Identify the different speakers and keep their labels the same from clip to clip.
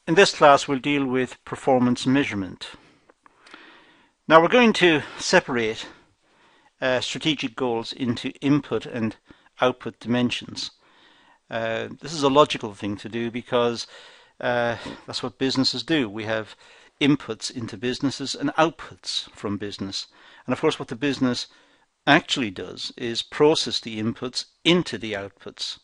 Speaker 1: In this class we'll deal with performance measurement. Now we're going to separate strategic goals into input and output dimensions. This is a logical thing to do because that's what businesses do. We have inputs into businesses and outputs from business. And of course what the business actually does is process the inputs into the outputs.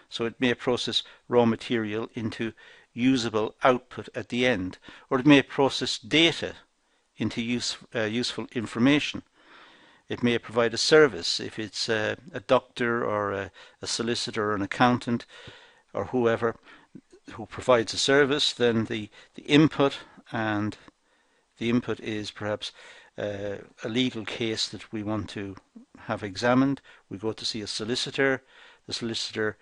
Speaker 1: So it may process raw material into usable output at the end, or it may process data into useful information. It may provide a service if it's a doctor or a solicitor or an accountant or whoever who provides a service. Then the input, and the input is perhaps a legal case that we want to have examined. We go to see a solicitor. The solicitor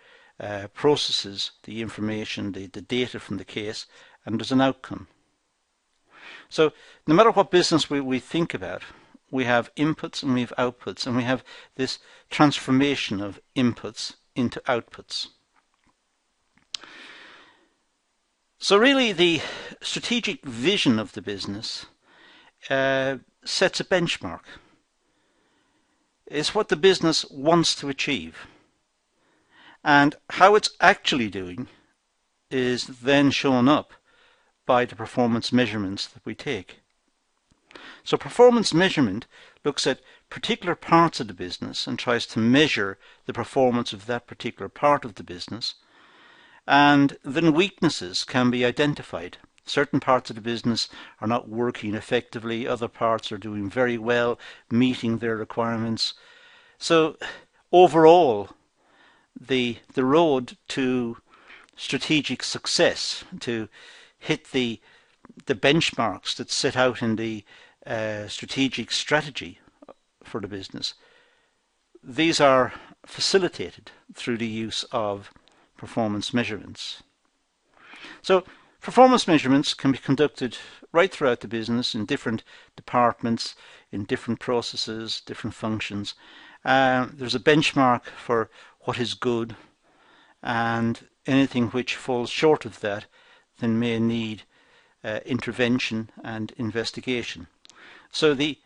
Speaker 1: processes the information, the data from the case, and there's an outcome. So no matter what business we think about, we have inputs and we have outputs, and we have this transformation of inputs into outputs. So really the strategic vision of the business sets a benchmark. It's what the business wants to achieve. And how it's actually doing is then shown up by the performance measurements that we take. So performance measurement looks at particular parts of the business and tries to measure the performance of that particular part of the business. And then weaknesses can be identified. Certain parts of the business are not working effectively, other parts are doing very well, meeting their requirements. So overall, the road to strategic success, to hit the benchmarks that set out in the strategic strategy for the business, these are facilitated through the use of performance measurements. So performance measurements can be conducted right throughout the business in different departments, in different processes, different functions. There's a benchmark for what is good, and anything which falls short of that then may need intervention and investigation. So the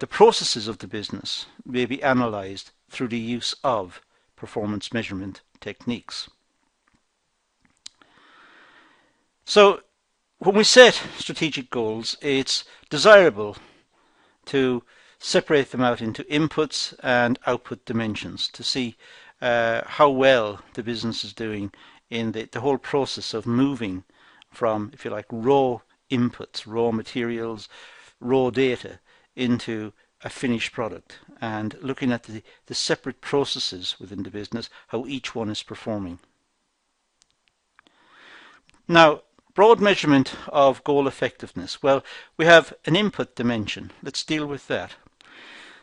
Speaker 1: processes of the business may be analysed through the use of performance measurement techniques. So when we set strategic goals, it's desirable to separate them out into inputs and output dimensions to see how well the business is doing in the whole process of moving from, if you like, raw inputs, raw materials, raw data into a finished product, and looking at the separate processes within the business, how each one is performing. Now, broad measurement of goal effectiveness. Well, we have an input dimension. Let's deal with that.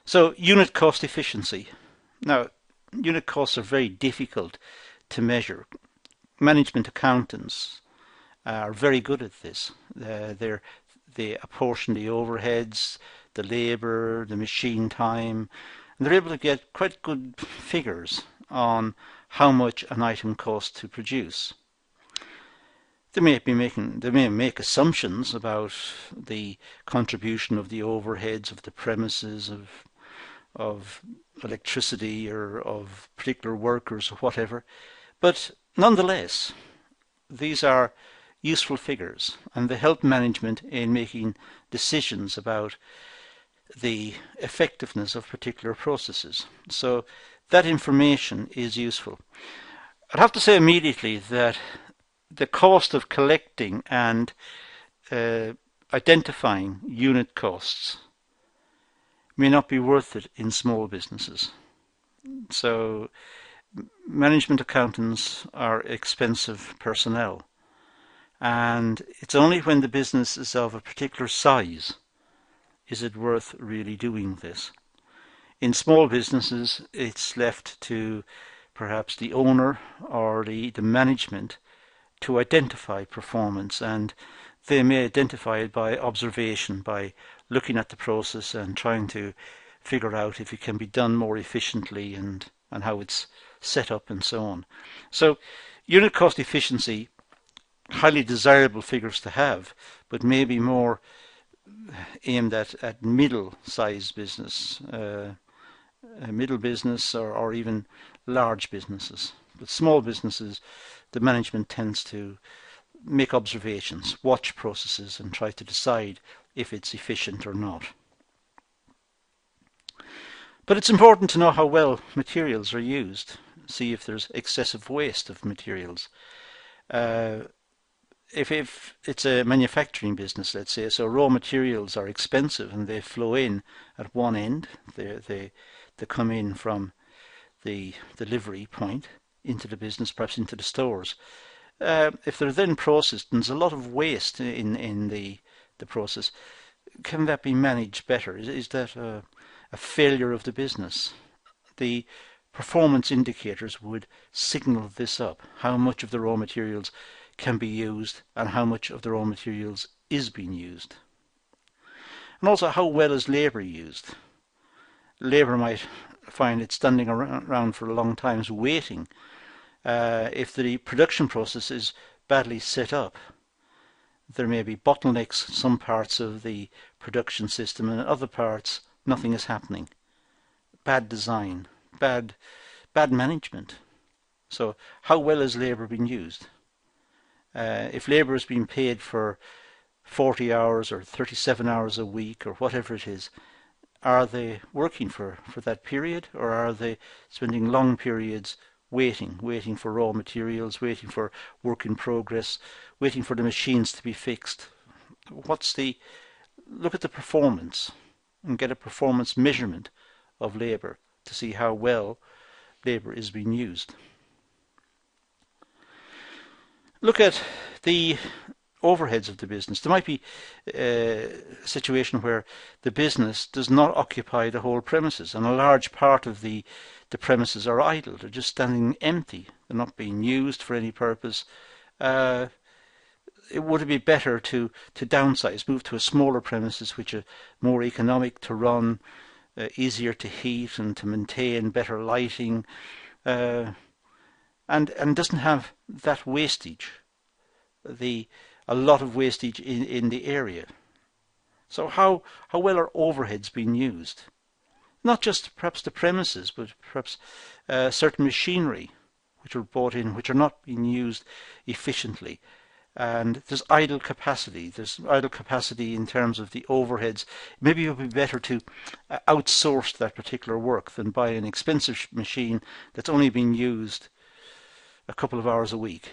Speaker 1: So, unit cost efficiency. Now, unit costs are very difficult to measure. Management accountants are very good at this. They apportion the overheads, the labour, the machine time, and they're able to get quite good figures on how much an item costs to produce. They may make assumptions about the contribution of the overheads of the premises, of electricity, or of particular workers or whatever, but nonetheless these are useful figures, and they help management in making decisions about the effectiveness of particular processes. So that information is useful. I'd have to say immediately that the cost of collecting and identifying unit costs may not be worth it in small businesses. So management accountants are expensive personnel, and it's only when the business is of a particular size is it worth really doing this. In small businesses, it's left to perhaps the owner or the management to identify performance, and they may identify it by observation, by looking at the process and trying to figure out if it can be done more efficiently and how it's set up and so on. So unit cost efficiency highly desirable figures to have, but maybe more aimed at middle-sized business, middle business, or even large businesses. But small businesses, the management tends to make observations, watch processes, and try to decide if it's efficient or not. But it's important to know how well materials are used. See if there's excessive waste of materials. If it's a manufacturing business, let's say, so raw materials are expensive and they flow in at one end. They come in from the delivery point into the business, perhaps into the stores. If they're then processed, and there's a lot of waste in the process, can that be managed better? Is that a failure of the business? The performance indicators would signal this up, how much of the raw materials can be used and how much of the raw materials is being used. And also, how well is labour used? Labour might find it standing around for a long time waiting. If the production process is badly set up, there may be bottlenecks in some parts of the production system, and in other parts nothing is happening. Bad design, bad management. So how well is labour being used? If labour is being paid for 40 hours or 37 hours a week or whatever it is, are they working for that period, or are they spending long periods waiting for raw materials, waiting for work in progress, waiting for the machines to be fixed? Look at the performance and get a performance measurement of labour to see how well labour is being used. Look at the overheads of the business. There might be a situation where the business does not occupy the whole premises, and a large part of the premises are idle. They're just standing empty. They're not being used for any purpose. It would be better to downsize, move to a smaller premises which are more economic to run, easier to heat and to maintain, better lighting, and doesn't have that wastage, a lot of wastage in the area. So how well are overheads being used? Not just perhaps the premises, but perhaps certain machinery which are bought in which are not being used efficiently. And there's idle capacity. There's idle capacity in terms of the overheads. Maybe it would be better to outsource that particular work than buy an expensive machine that's only being used a couple of hours a week.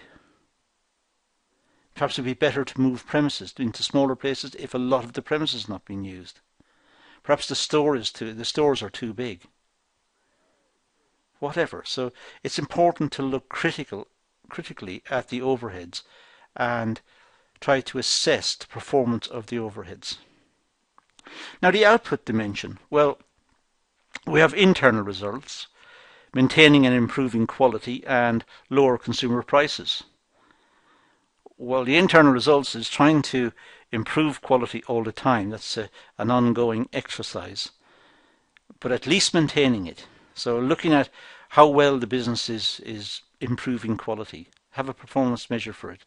Speaker 1: Perhaps it would be better to move premises into smaller places if a lot of the premises is not being used. Perhaps the stores are too big. Whatever. So it's important to look critically at the overheads and try to assess the performance of the overheads. Now the output dimension. Well, we have internal results, maintaining and improving quality and lower consumer prices. Well, the internal results is trying to improve quality all the time. That's an ongoing exercise, but at least maintaining it. So looking at how well the business is improving quality, have a performance measure for it,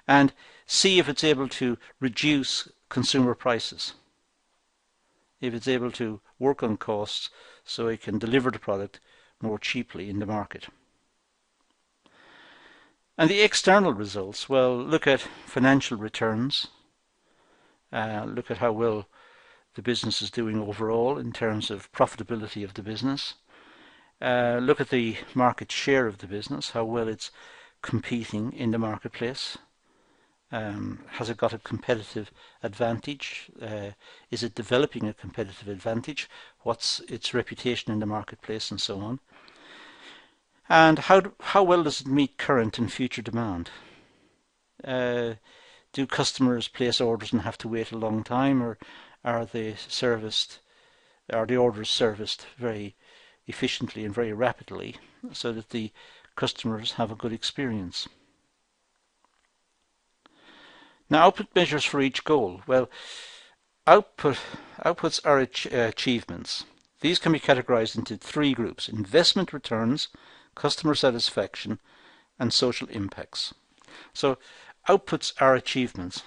Speaker 1: and see if it's able to reduce consumer prices, if it's able to work on costs so it can deliver the product more cheaply in the market. And the external results, well, look at financial returns, look at how well the business is doing overall in terms of profitability of the business. Look at the market share of the business, how well it's competing in the marketplace. Has it got a competitive advantage? Is it developing a competitive advantage? What's its reputation in the marketplace, and so on? And how well does it meet current and future demand? Do customers place orders and have to wait a long time, or are the orders serviced very efficiently and very rapidly so that the customers have a good experience? Now, output measures for each goal. Well, outputs are achievements. These can be categorized into three groups: investment returns, customer satisfaction, and social impacts. So outputs are achievements.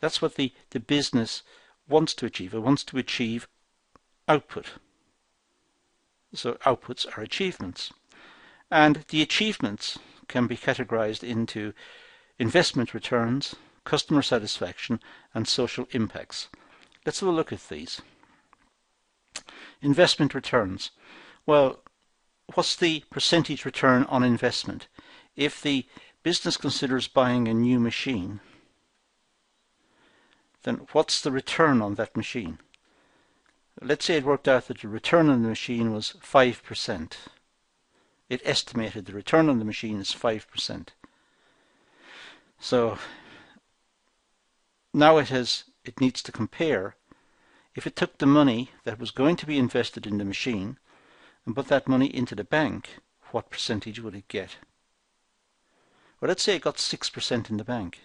Speaker 1: That's what the business wants to achieve. It wants to achieve output. So outputs are achievements. And the achievements can be categorized into investment returns, customer satisfaction, and social impacts. Let's have a look at these. Investment returns. Well, what's the percentage return on investment? If the business considers buying a new machine, then what's the return on that machine? Let's say it worked out that the return on the machine was 5%. It estimated the return on the machine is 5%. So now it needs to compare. If it took the money that was going to be invested in the machine and put that money into the bank, what percentage would it get? Well, let's say it got 6% in the bank.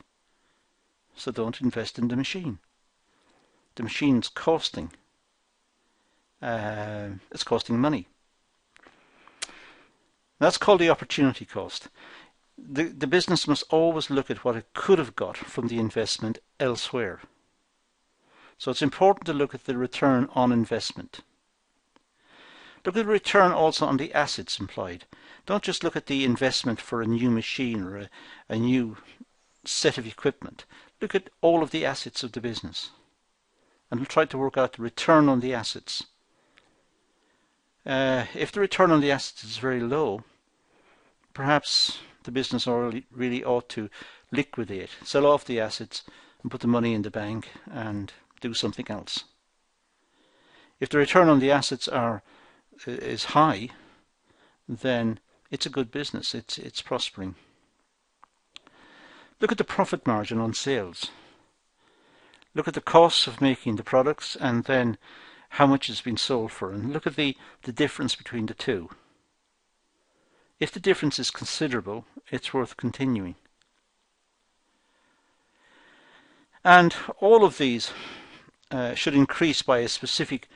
Speaker 1: So don't invest in the machine. The machine's costing. It's costing money. That's called the opportunity cost. The business must always look at what it could have got from the investment elsewhere. So it's important to look at the return on investment. Look at the return also on the assets employed. Don't just look at the investment for a new machine or a new set of equipment. Look at all of the assets of the business and try to work out the return on the assets. If the return on the assets is very low, perhaps the business really ought to liquidate, sell off the assets and put the money in the bank and do something else. If the return on the assets is high, then it's a good business. It's prospering. Look at the profit margin on sales. Look at the costs of making the products and then how much has been sold for, and look at the difference between the two. If the difference is considerable, it's worth continuing. And all of these should increase by a specific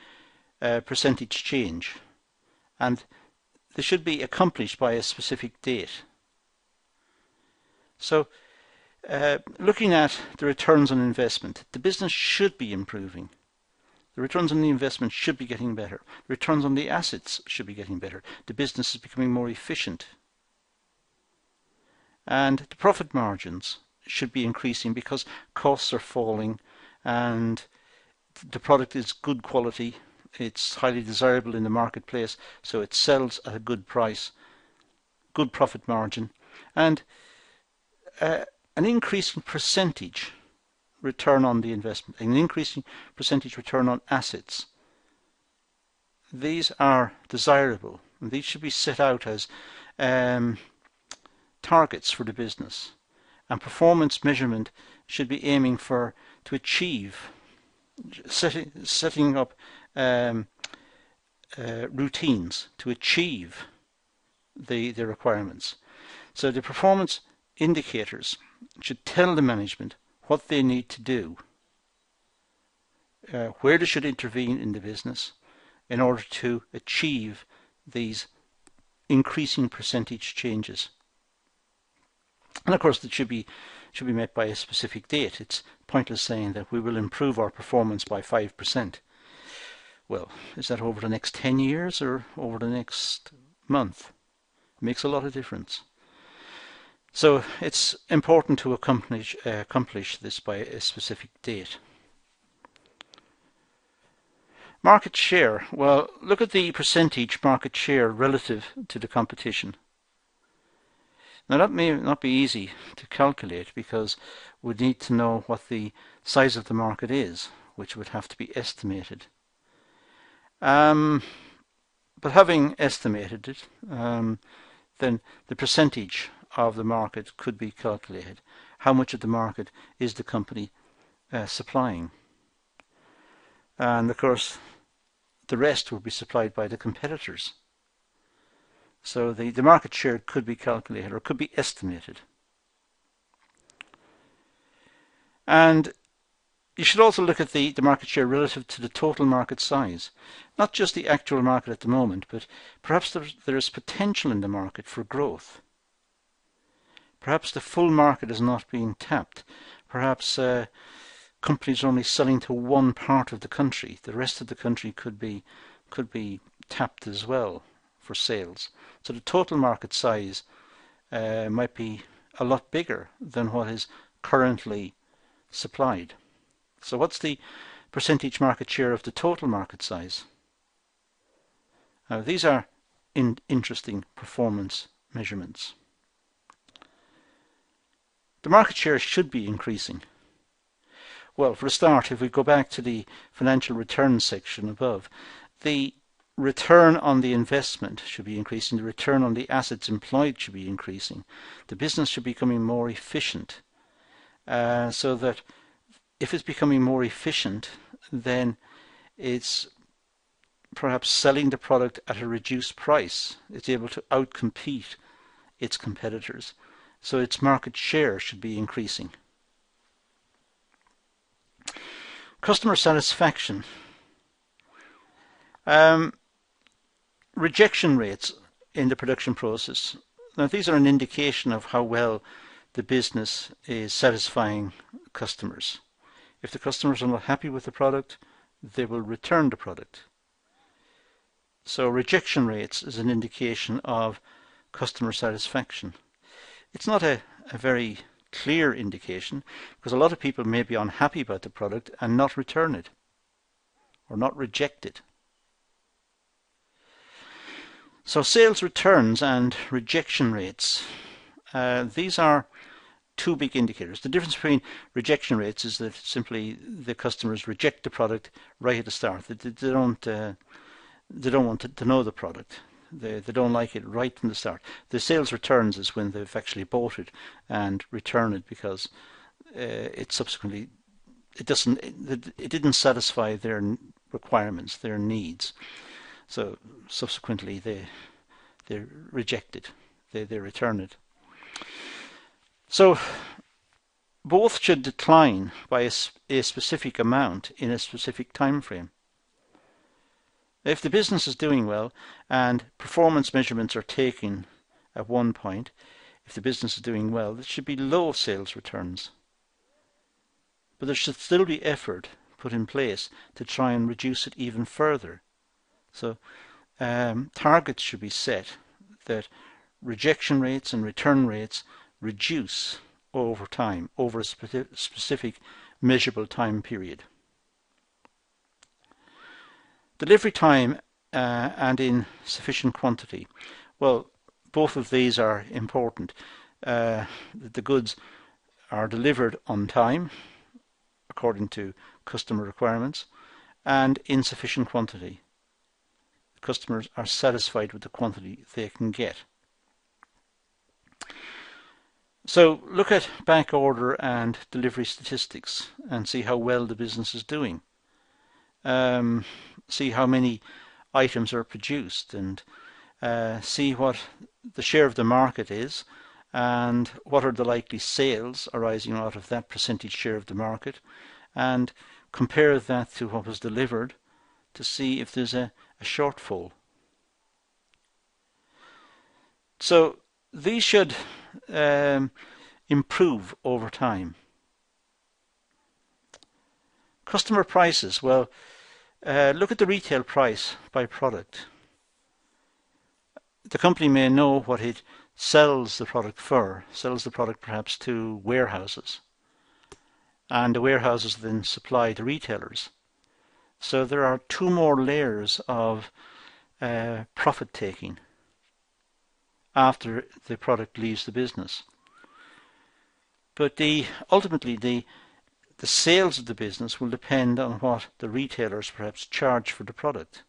Speaker 1: percentage change, and they should be accomplished by a specific date. So looking at the returns on investment, the business should be improving. The returns on the investment should be getting better. The returns on the assets should be getting better. The business is becoming more efficient. And the profit margins should be increasing because costs are falling and the product is good quality. It's highly desirable in the marketplace, so it sells at a good price, good profit margin, and an increasing percentage return on the investment, an increasing percentage return on assets. These are desirable, and these should be set out as targets for the business, and performance measurement should be aiming to achieve, setting up routines to achieve the requirements. So the performance indicators should tell the management what they need to do, where they should intervene in the business in order to achieve these increasing percentage changes. And of course it should be met by a specific date. It's pointless saying that we will improve our performance by 5%. Well, is that over the next 10 years or over the next month? It makes a lot of difference. So it's important to accomplish this by a specific date. Market share. Well, look at the percentage market share relative to the competition. Now that may not be easy to calculate because we need to know what the size of the market is, which would have to be estimated. But having estimated it, then the percentage of the market could be calculated. How much of the market is the company supplying? And of course the rest will be supplied by the competitors. So the market share could be calculated or could be estimated. And you should also look at the market share relative to the total market size. Not just the actual market at the moment, but perhaps there is potential in the market for growth. Perhaps the full market is not being tapped. Perhaps companies are only selling to one part of the country. The rest of the country could be tapped as well for sales. So the total market size might be a lot bigger than what is currently supplied. So what's the percentage market share of the total market size? Now these are interesting performance measurements. The market share should be increasing. Well, for a start, if we go back to the financial return section above, the return on the investment should be increasing, the return on the assets employed should be increasing. The business should be becoming more efficient, so that if it's becoming more efficient, then it's perhaps selling the product at a reduced price. It's able to outcompete its competitors. So its market share should be increasing. Customer satisfaction. Rejection rates in the production process. Now these are an indication of how well the business is satisfying customers. If the customers are not happy with the product, they will return the product. So rejection rates is an indication of customer satisfaction. It's not a very clear indication, because a lot of people may be unhappy about the product and not return it or not reject it. So sales returns and rejection rates, these are two big indicators. The difference between rejection rates is that simply the customers reject the product right at the start. They don't want to know the product. They don't like it right from the start. The sales returns is when they've actually bought it and return it because it didn't satisfy their requirements, their needs. So subsequently they reject it. They return it. So both should decline by a specific amount in a specific time frame. If the business is doing well and performance measurements are taken at one point, if the business is doing well, there should be low sales returns. But there should still be effort put in place to try and reduce it even further. So targets should be set that rejection rates and return rates reduce over time, over a specific measurable time period. Delivery time and in sufficient quantity. Well, both of these are important. The goods are delivered on time, according to customer requirements, and in sufficient quantity. The customers are satisfied with the quantity they can get. So look at back order and delivery statistics and see how well the business is doing. See how many items are produced and see what the share of the market is and what are the likely sales arising out of that percentage share of the market, and compare that to what was delivered to see if there's a shortfall. So these should improve over time. Customer prices. Well, look at the retail price by product. The company may know what it sells the product for, sells the product perhaps to warehouses, and the warehouses then supply the retailers. So there are two more layers of profit taking after the product leaves the business. But ultimately the sales of the business will depend on what the retailers perhaps charge for the product.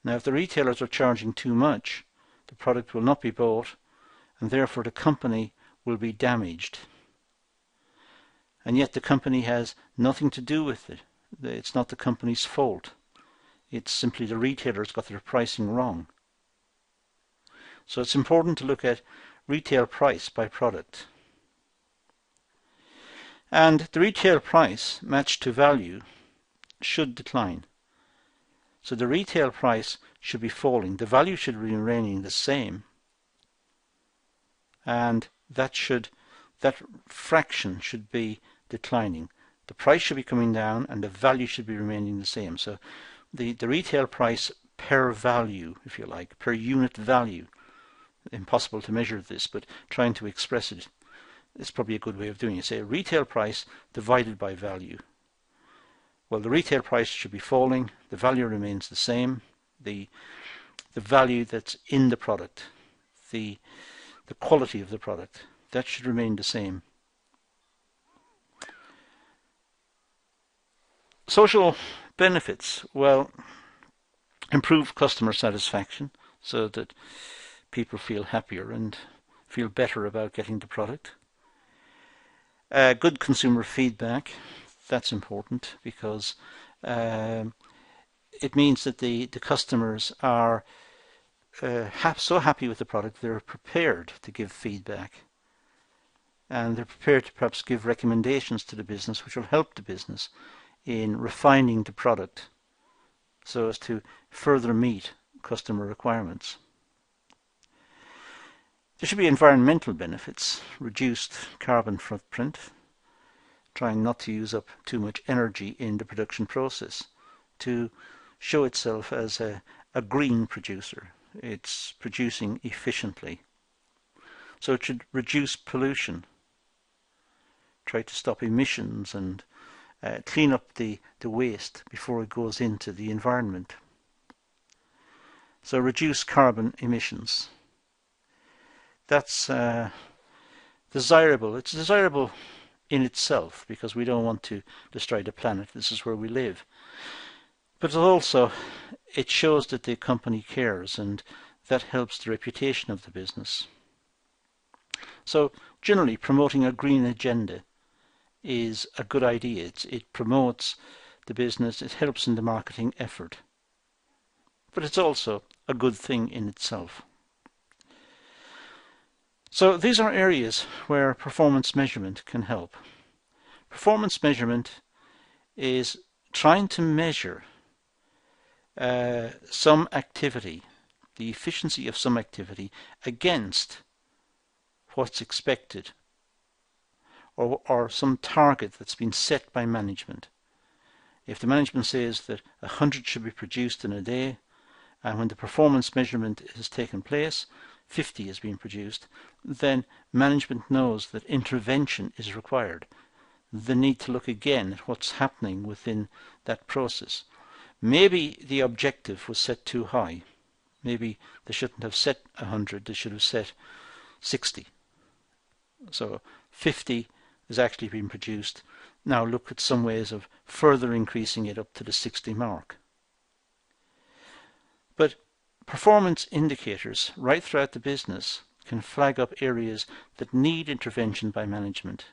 Speaker 1: Now, if the retailers are charging too much, the product will not be bought, and therefore the company will be damaged. And yet the company has nothing to do with it. It's not the company's fault. It's simply the retailers got their pricing wrong. So it's important to look at retail price by product. And the retail price matched to value should decline. So the retail price should be falling. The value should be remaining the same. and that fraction should be declining. The price should be coming down and the value should be remaining the same. So the retail price per value, if you like, per unit value, impossible to measure this, but trying to express it is probably a good way of doing it. Say retail price divided by value. Well, the retail price should be falling, the value remains the same, the value that's in the product, the quality of the product, that should remain the same. Social benefits, well, improve customer satisfaction so that people feel happier and feel better about getting the product. Good consumer feedback, that's important because it means that the customers are so happy with the product they're prepared to give feedback, and they're prepared to perhaps give recommendations to the business which will help the business in refining the product so as to further meet customer requirements. There should be environmental benefits, reduced carbon footprint, trying not to use up too much energy in the production process, to show itself as a green producer. It's producing efficiently. So it should reduce pollution, try to stop emissions and clean up the waste before it goes into the environment. So reduce carbon emissions. That's desirable. It's desirable in itself because we don't want to destroy the planet. This is where we live. But also it shows that the company cares, and that helps the reputation of the business. So generally promoting a green agenda is a good idea. It promotes the business, it helps in the marketing effort. But it's also a good thing in itself. So these are areas where performance measurement can help. Performance measurement is trying to measure some activity, the efficiency of some activity against what's expected, or some target that's been set by management. If the management says that 100 should be produced in a day, and when the performance measurement has taken place, 50 has been produced, then management knows that intervention is required. They need to look again at what's happening within that process. Maybe the objective was set too high. Maybe they shouldn't have set 100, they should have set 60. So 50 has actually been produced. Now look at some ways of further increasing it up to the 60 mark. But performance indicators right throughout the business can flag up areas that need intervention by management.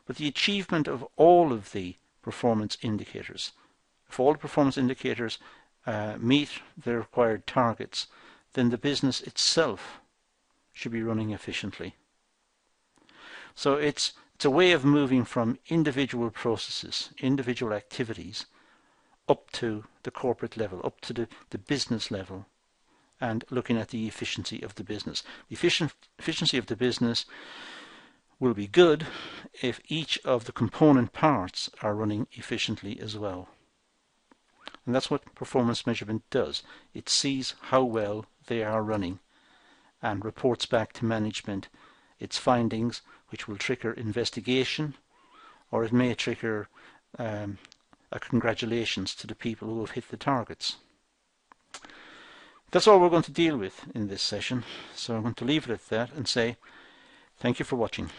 Speaker 1: But the achievement of all of the performance indicators, if all the performance indicators meet the required targets, then the business itself should be running efficiently. So it's a way of moving from individual processes, individual activities, up to the corporate level, up to the business level, and looking at the efficiency of the business. The efficiency of the business will be good if each of the component parts are running efficiently as well. And that's what performance measurement does. It sees how well they are running and reports back to management its findings, which will trigger investigation, or it may trigger a congratulations to the people who have hit the targets. That's all we're going to deal with in this session, so I'm going to leave it at that and say thank you for watching.